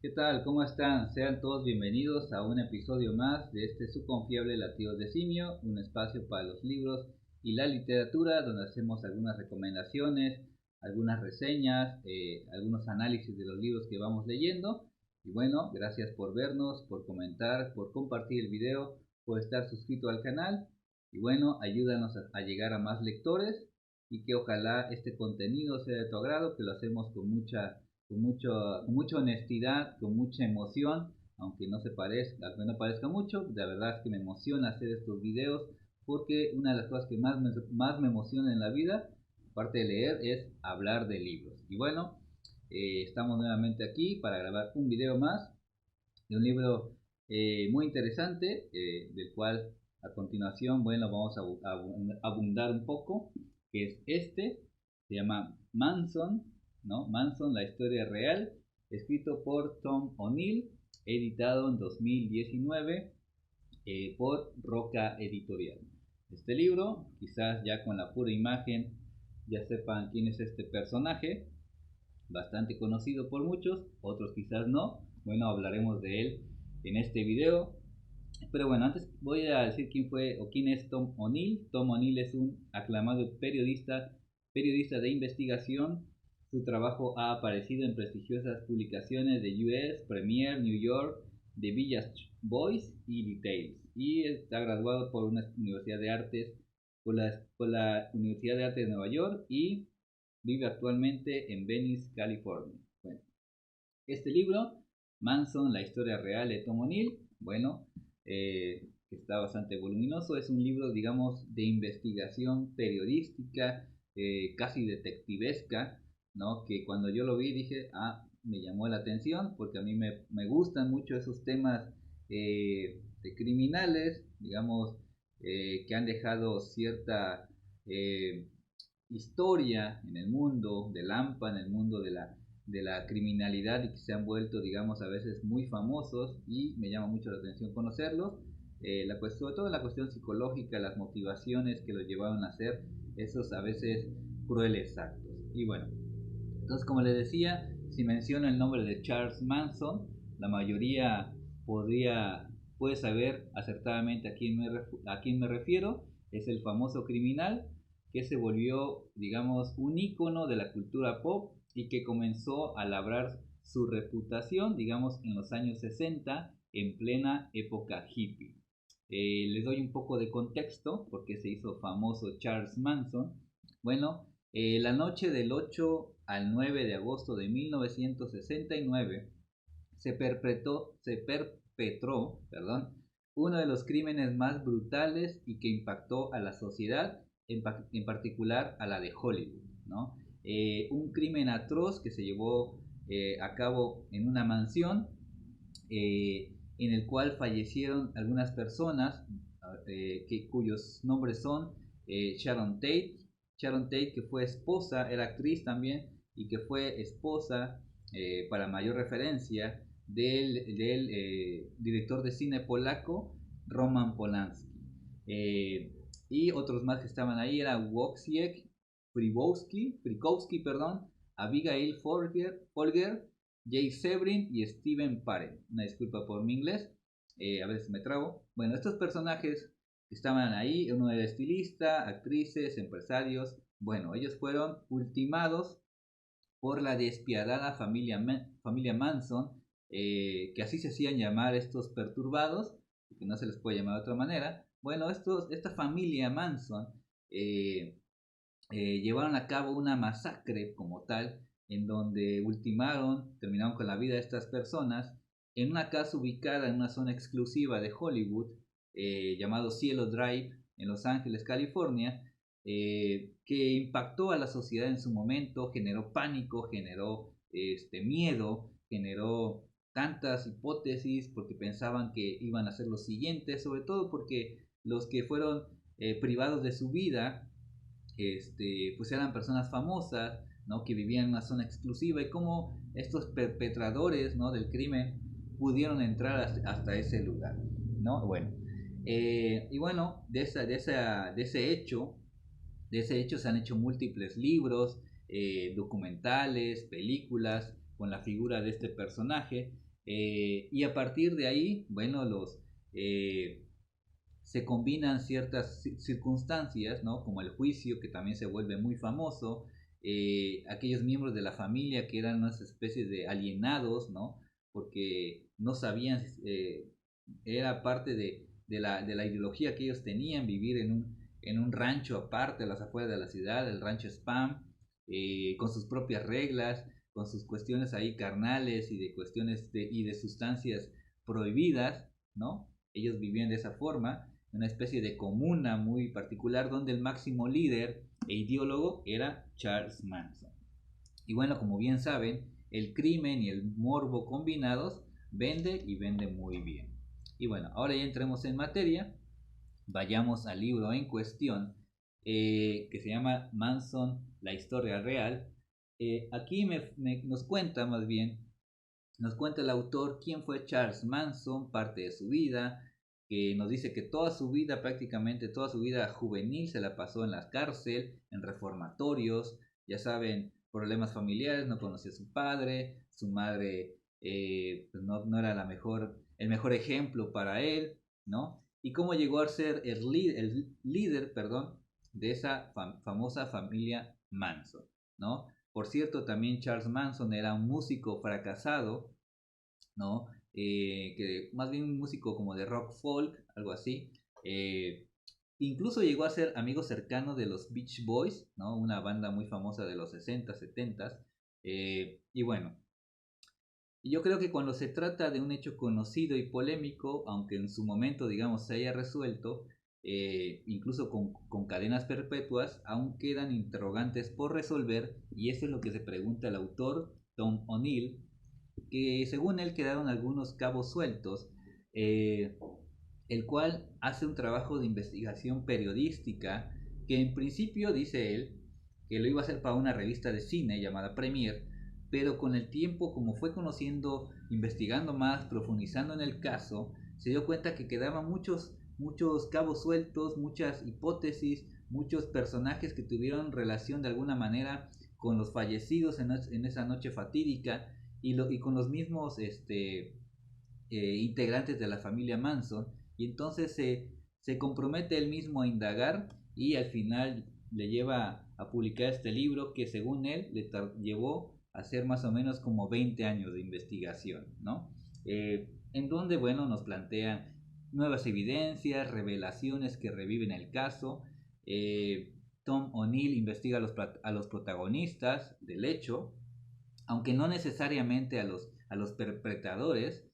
¿Qué tal? ¿Cómo están? Sean todos bienvenidos a un episodio más de este su confiable Latidos de Simio, un espacio para los libros y la literatura donde hacemos algunas recomendaciones, algunas reseñas, algunos análisis de los libros que vamos leyendo. Y bueno, gracias por vernos, por comentar, por compartir el video, por estar suscrito al canal. Y bueno, ayúdanos a llegar a más lectores y que ojalá este contenido sea de tu agrado, que lo hacemos con mucha honestidad, con mucha emoción, aunque no parezca mucho, la verdad es que me emociona hacer estos videos porque una de las cosas que más me emociona en la vida, aparte de leer, es hablar de libros. Y bueno, estamos nuevamente aquí para grabar un video más de un libro muy interesante, del cual a continuación, bueno, vamos a abundar un poco, que es este, se llama Manson, ¿no? Manson, la historia real, escrito por Tom O'Neill, editado en 2019 por Roca Editorial. Este libro, quizás ya con la pura imagen ya sepan quién es este personaje, bastante conocido por muchos, otros quizás no. Bueno, hablaremos de él en este video. Pero bueno, antes voy a decir quién fue o quién es Tom O'Neill. Tom O'Neill es un aclamado periodista de investigación. Su trabajo ha aparecido en prestigiosas publicaciones de US, Premier, New York, The Village Voice y Details. Y está graduado por una universidad de artes, por la Universidad de Artes de Nueva York, y vive actualmente en Venice, California. Bueno, este libro, Manson, la historia real de Tom O'Neill, bueno, está bastante voluminoso. Es un libro, digamos, de investigación periodística, casi detectivesca, ¿no? Que cuando yo lo vi dije, me llamó la atención porque a mí me gustan mucho esos temas de criminales, digamos, que han dejado cierta eh, historia en el mundo del AMPA, en el mundo de la criminalidad, y que se han vuelto, digamos, a veces muy famosos, y me llama mucho la atención conocerlos. Sobre todo la cuestión psicológica, las motivaciones que los llevaron a hacer esos a veces crueles actos. Y bueno, entonces, como les decía, si menciono el nombre de Charles Manson, la mayoría podría, puede saber acertadamente a quién me refiero. Es el famoso criminal que se volvió, digamos, un ícono de la cultura pop y que comenzó a labrar su reputación, digamos, en los años 60, en plena época hippie. Les doy un poco de contexto porque se hizo famoso Charles Manson. Bueno, la noche del 8 al 9 de agosto de 1969 se perpetró, perdón, uno de los crímenes más brutales y que impactó a la sociedad, en particular a la de Hollywood, ¿no? Un crimen atroz que se llevó a cabo en una mansión, en el cual fallecieron algunas personas, cuyos nombres son Sharon Tate. Sharon Tate, que fue esposa, era actriz también, y que fue esposa, para mayor referencia, del director de cine polaco Roman Polanski. Y otros más que estaban ahí era Wojciech Frykowski, perdón, Abigail Folger, Jay Sebring y Steven Parent. Una disculpa por mi inglés, a veces me trago. Bueno, estos personajes estaban ahí, uno era estilista, actrices, empresarios. Bueno, ellos fueron ultimados por la despiadada familia Manson, que así se hacían llamar estos perturbados, que no se les puede llamar de otra manera. Bueno, esta familia Manson eh, llevaron a cabo una masacre como tal, en donde terminaron con la vida de estas personas en una casa ubicada en una zona exclusiva de Hollywood, llamado Cielo Drive, en Los Ángeles, California, que impactó a la sociedad en su momento, generó pánico, generó miedo, generó tantas hipótesis porque pensaban que iban a ser los siguientes, sobre todo porque los que fueron privados de su vida, pues eran personas famosas, ¿no? Que vivían en una zona exclusiva, y cómo estos perpetradores, ¿no? del crimen pudieron entrar hasta ese lugar, ¿no? Bueno, y bueno, de ese hecho se han hecho múltiples libros, documentales, películas con la figura de este personaje. Y a partir de ahí, bueno, se combinan ciertas circunstancias, ¿no? Como el juicio, que también se vuelve muy famoso, aquellos miembros de la familia que eran unas especies de alienados, ¿no? Porque no sabían, era parte de la ideología que ellos tenían, vivir en un rancho aparte, a las afueras de la ciudad, el rancho Spam, con sus propias reglas, con sus cuestiones ahí carnales y de cuestiones y de sustancias prohibidas, ¿no? Ellos vivían de esa forma, una especie de comuna muy particular donde el máximo líder e ideólogo era Charles Manson. Y bueno, como bien saben, el crimen y el morbo combinados vende y vende muy bien. Y bueno, ahora ya entremos en materia, vayamos al libro en cuestión, que se llama Manson, la historia real. Aquí nos cuenta más bien, nos cuenta el autor quién fue Charles Manson, parte de su vida, que nos dice que toda su vida, prácticamente toda su vida juvenil se la pasó en la cárcel, en reformatorios, ya saben, problemas familiares, no conocía a su padre, su madre pues no era el mejor ejemplo para él, ¿no? Y cómo llegó a ser el líder, perdón, de esa famosa familia Manson, ¿no? Por cierto, también Charles Manson era un músico fracasado, ¿no? Que más bien un músico como de rock folk, algo así. Eh, Incluso llegó a ser amigo cercano de los Beach Boys, ¿no? Una banda muy famosa de los 60, 70. Y bueno, yo creo que cuando se trata de un hecho conocido y polémico, aunque en su momento, digamos, se haya resuelto, incluso con cadenas perpetuas, aún quedan interrogantes por resolver, y eso es lo que se pregunta el autor Tom O'Neill, que según él quedaron algunos cabos sueltos, eh, el cual hace un trabajo de investigación periodística que en principio dice él que lo iba a hacer para una revista de cine llamada Premiere, pero con el tiempo, como fue conociendo, investigando más, profundizando en el caso, se dio cuenta que quedaban muchos cabos sueltos, muchas hipótesis, muchos personajes que tuvieron relación de alguna manera con los fallecidos en esa noche fatídica y con los mismos integrantes de la familia Manson, y entonces se compromete él mismo a indagar y al final le lleva a publicar este libro que según él llevó a hacer más o menos como 20 años de investigación, ¿no? En donde, bueno, nos plantean nuevas evidencias, revelaciones que reviven el caso. Tom O'Neill investiga a los protagonistas del hecho, aunque no necesariamente a los perpetradores,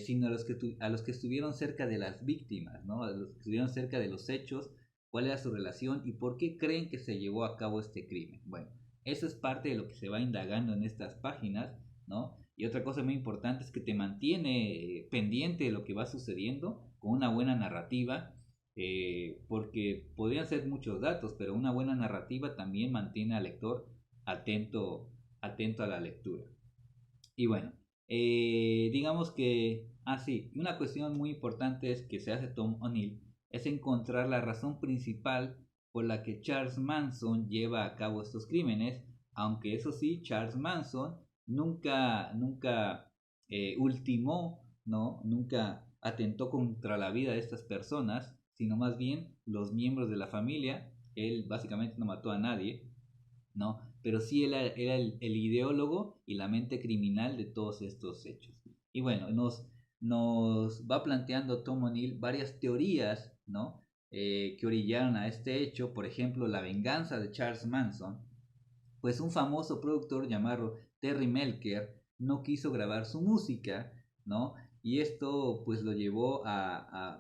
sino a los que estuvieron cerca de las víctimas, ¿no? A los que estuvieron cerca de los hechos, cuál era su relación y por qué creen que se llevó a cabo este crimen. Bueno, eso es parte de lo que se va indagando en estas páginas, ¿no? Y otra cosa muy importante es que te mantiene pendiente de lo que va sucediendo con una buena narrativa, porque podrían ser muchos datos, pero una buena narrativa también mantiene al lector atento a la lectura. Y bueno, digamos que, sí, una cuestión muy importante es que se hace Tom O'Neill, es encontrar la razón principal por la que Charles Manson lleva a cabo estos crímenes, aunque eso sí, Charles Manson nunca ultimó, ¿no? Nunca atentó contra la vida de estas personas, sino más bien los miembros de la familia. Él básicamente no mató a nadie, ¿no? Pero sí era el ideólogo y la mente criminal de todos estos hechos. Y bueno, nos va planteando Tom O'Neill varias teorías, ¿no? Que orillaron a este hecho, por ejemplo, la venganza de Charles Manson, pues un famoso productor llamado Terry Melker no quiso grabar su música, ¿no? Y esto pues lo llevó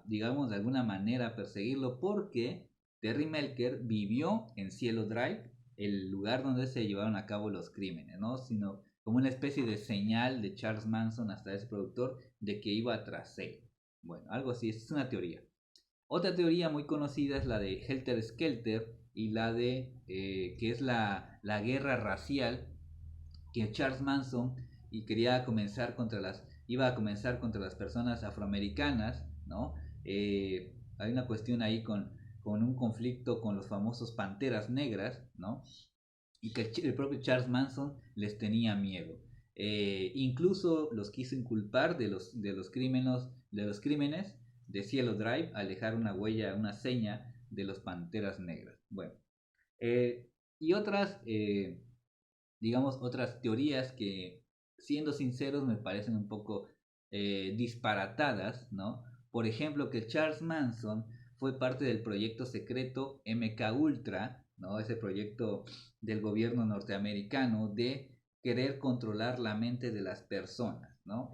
digamos, de alguna manera a perseguirlo porque Terry Melker vivió en Cielo Drive, el lugar donde se llevaron a cabo los crímenes, ¿no? Sino como una especie de señal de Charles Manson hasta ese productor de que iba tras él. Bueno, algo así, es una teoría. Otra teoría muy conocida es la de Helter Skelter y la de que es la guerra racial que Charles Manson quería comenzar iba a comenzar contra las personas afroamericanas, ¿no? Hay una cuestión ahí con un conflicto con los famosos Panteras Negras, ¿no? Y que el propio Charles Manson les tenía miedo. Incluso los quiso inculpar de los crímenes de Cielo Drive al dejar una huella, una seña de los Panteras Negras. Bueno, y digamos, otras teorías que, siendo sinceros, me parecen un poco disparatadas, ¿no? Por ejemplo, que Charles Manson fue parte del proyecto secreto MK Ultra, ¿no? Ese proyecto del gobierno norteamericano de querer controlar la mente de las personas, ¿no?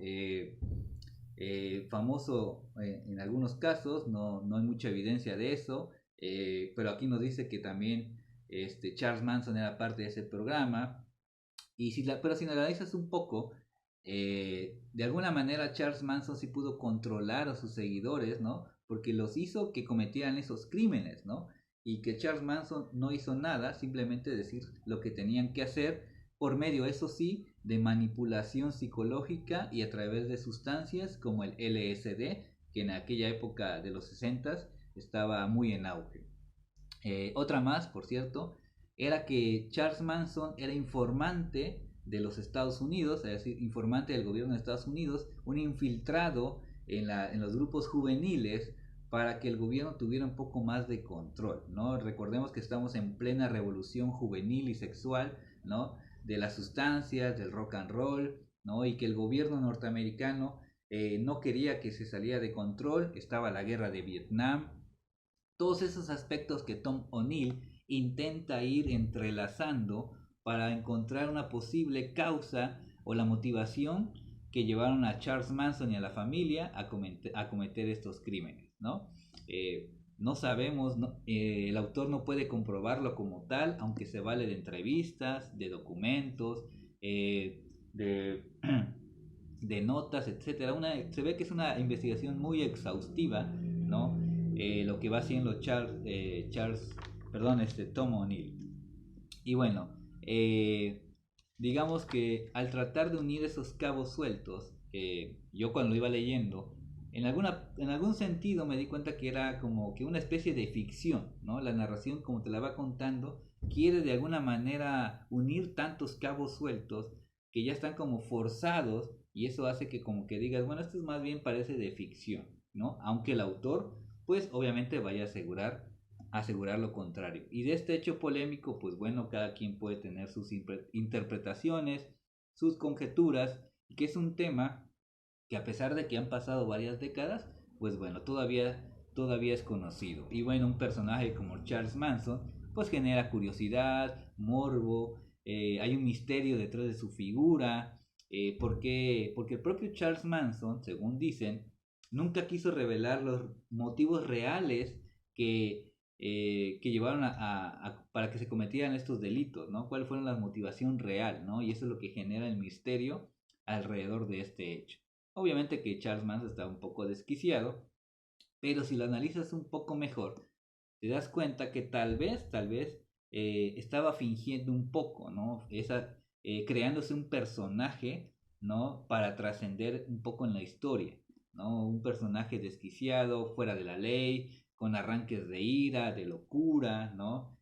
Famoso en algunos casos, no hay mucha evidencia de eso, pero aquí nos dice que también Charles Manson era parte de ese programa. Pero si analizas un poco, de alguna manera Charles Manson sí pudo controlar a sus seguidores, ¿no? Porque los hizo que cometieran esos crímenes, ¿no? Y que Charles Manson no hizo nada, simplemente decir lo que tenían que hacer por medio, eso sí, de manipulación psicológica y a través de sustancias como el LSD, que en aquella época de los 60 estaba muy en auge. Otra más, por cierto, era que Charles Manson era informante de los Estados Unidos, es decir, informante del gobierno de Estados Unidos, un infiltrado en los grupos juveniles para que el gobierno tuviera un poco más de control, ¿no? Recordemos que estamos en plena revolución juvenil y sexual, ¿no? De las sustancias, del rock and roll, ¿no? Y que el gobierno norteamericano no quería que se saliera de control, estaba la guerra de Vietnam, todos esos aspectos que Tom O'Neill intenta ir entrelazando para encontrar una posible causa o la motivación que llevaron a Charles Manson y a la familia a cometer estos crímenes, ¿no? No sabemos, ¿no? El autor no puede comprobarlo como tal, aunque se vale de entrevistas, de documentos, de, de notas, etcétera. Se ve que es una investigación muy exhaustiva, ¿no? Lo que va haciendo Tom O'Neill. Y bueno, digamos que al tratar de unir esos cabos sueltos, yo cuando lo iba leyendo, en algún sentido me di cuenta que era como que una especie de ficción, ¿no? La narración, como te la va contando, quiere de alguna manera unir tantos cabos sueltos que ya están como forzados, y eso hace que como que digas, bueno, esto más bien parece de ficción, ¿no? Aunque el autor pues obviamente vaya a asegurar lo contrario. Y de este hecho polémico, pues bueno, cada quien puede tener sus interpretaciones, sus conjeturas, y que es un tema que, a pesar de que han pasado varias décadas, pues bueno, todavía es conocido. Y bueno, un personaje como Charles Manson, pues genera curiosidad, morbo, hay un misterio detrás de su figura, porque el propio Charles Manson, según dicen, nunca quiso revelar los motivos reales que llevaron para que se cometieran estos delitos, ¿no? ¿Cuál fueron la motivación real, ¿no? Y eso es lo que genera el misterio alrededor de este hecho. Obviamente que Charles Manson está un poco desquiciado, pero si lo analizas un poco mejor, te das cuenta que tal vez estaba fingiendo un poco, ¿no? Creándose un personaje, ¿no? Para trascender un poco en la historia, ¿no? Un personaje desquiciado, fuera de la ley, con arranques de ira, de locura, ¿no?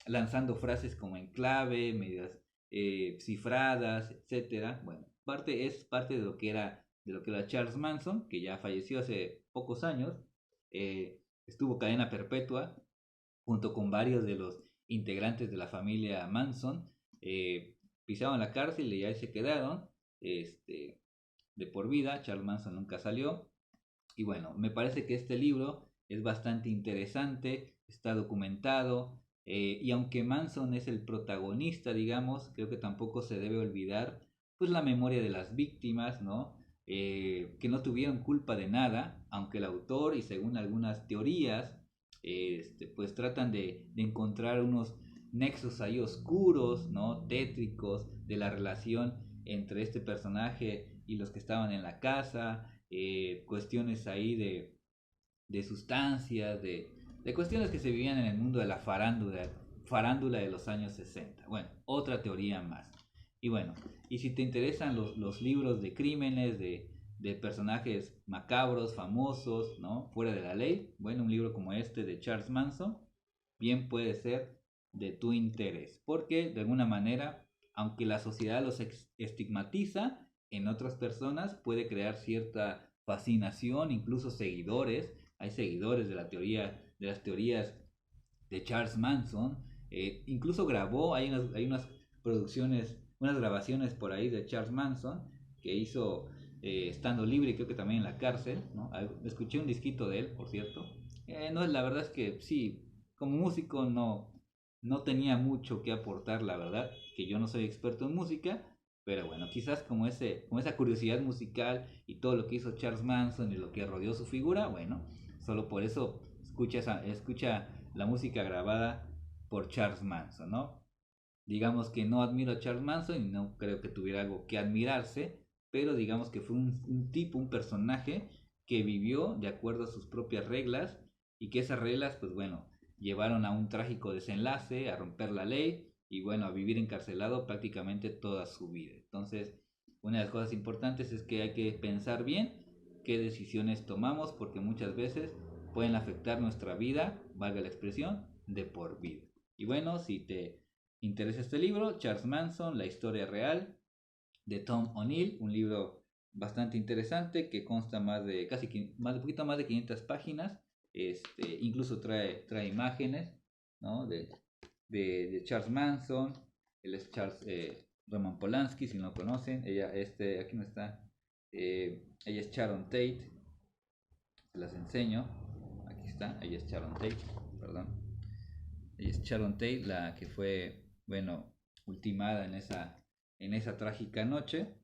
Lanzando frases como en clave, medias cifradas, etcétera. Bueno, es parte de lo que era Charles Manson, que ya falleció hace pocos años. Estuvo cadena perpetua junto con varios de los integrantes de la familia Manson. Pisaron la cárcel y ahí se quedaron de por vida. Charles Manson nunca salió. Y bueno, me parece que este libro es bastante interesante, está documentado, y aunque Manson es el protagonista, digamos, creo que tampoco se debe olvidar pues la memoria de las víctimas, ¿no? Que no tuvieron culpa de nada, aunque el autor, y según algunas teorías, pues tratan de encontrar unos nexos ahí oscuros, ¿no? Tétricos de la relación entre este personaje y los que estaban en la casa, cuestiones ahí de sustancias, de cuestiones que se vivían en el mundo de la farándula de los años 60. Bueno, otra teoría más. Y bueno, y si te interesan los libros de crímenes, de personajes macabros, famosos, ¿no? Fuera de la ley, bueno, un libro como este de Charles Manson, bien puede ser de tu interés, porque de alguna manera, aunque la sociedad los estigmatiza, en otras personas puede crear cierta fascinación, incluso seguidores. Hay seguidores de la teoría, de las teorías de Charles Manson. Incluso grabó, hay unas producciones, unas grabaciones por ahí de Charles Manson que hizo estando libre, creo que también en la cárcel, ¿no? Escuché un disquito de él, por cierto. No, la verdad es que sí, como músico no tenía mucho que aportar, la verdad, que yo no soy experto en música, pero bueno, quizás como esa curiosidad musical y todo lo que hizo Charles Manson y lo que rodeó su figura, bueno, solo por eso escucha la música grabada por Charles Manson, ¿no? Digamos que no admiro a Charles Manson y no creo que tuviera algo que admirarse, pero digamos que fue un personaje que vivió de acuerdo a sus propias reglas y que esas reglas, pues bueno, llevaron a un trágico desenlace, a romper la ley y bueno, a vivir encarcelado prácticamente toda su vida. Entonces, una de las cosas importantes es que hay que pensar bien qué decisiones tomamos porque muchas veces pueden afectar nuestra vida, valga la expresión, de por vida. Y bueno, si te interesa este libro, Charles Manson, la historia real de Tom O'Neill, un libro bastante interesante que consta más de poquito más de 500 páginas. Incluso trae imágenes, ¿no? de Charles Manson. Él es Charles Roman Polanski, si no lo conocen. Aquí no está. Ella es Sharon Tate. Se las enseño. Aquí está. Ella es Sharon Tate. Perdón. Ella es Sharon Tate, la que fue, bueno, ultimada en esa trágica noche.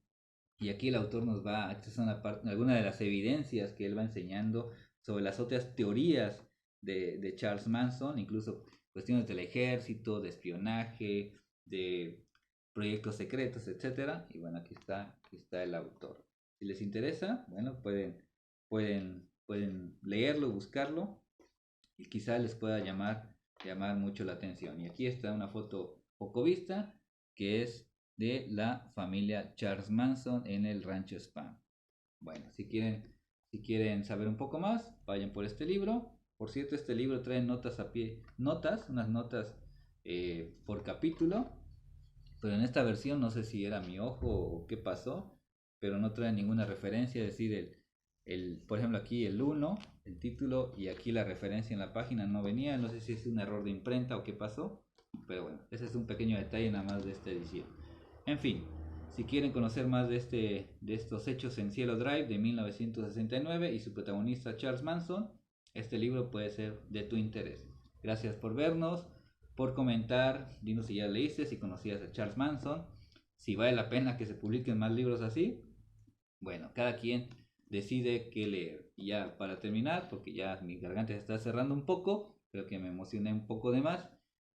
Y aquí el autor nos va, esta es alguna de las evidencias que él va enseñando sobre las otras teorías de Charles Manson, incluso cuestiones del ejército, de espionaje, de proyectos secretos, etcétera. Y bueno, aquí está el autor. Si les interesa, bueno, pueden leerlo, buscarlo y quizá les pueda llamar mucho la atención. Y aquí está una foto poco vista que es de la familia Charles Manson en el rancho Spam. Bueno, si quieren saber un poco más, vayan por este libro. Por cierto, este libro trae notas a pie, unas notas por capítulo, pero en esta versión no sé si era mi ojo o qué pasó, pero no trae ninguna referencia, es decir, por ejemplo aquí el 1, el título y aquí la referencia en la página no venía, no sé si es un error de imprenta o qué pasó, pero bueno, ese es un pequeño detalle nada más de esta edición. En fin, si quieren conocer más de estos hechos en Cielo Drive de 1969 y su protagonista Charles Manson, este libro puede ser de tu interés. Gracias por vernos, por comentar, dinos si ya leíste, si conocías a Charles Manson, si vale la pena que se publiquen más libros así. Bueno, cada quien decide qué leer. Y ya para terminar, porque ya mi garganta se está cerrando un poco, creo que me emocioné un poco de más.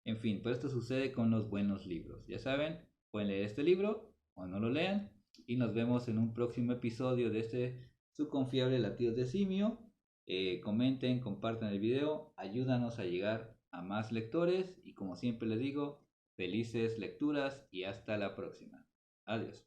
En fin, pero esto sucede con los buenos libros. Ya saben, pueden leer este libro o no lo lean. Y nos vemos en un próximo episodio de su confiable Latidos de Simio. Comenten, compartan el video, ayúdanos a llegar a más lectores. Y como siempre les digo, felices lecturas y hasta la próxima. Adiós.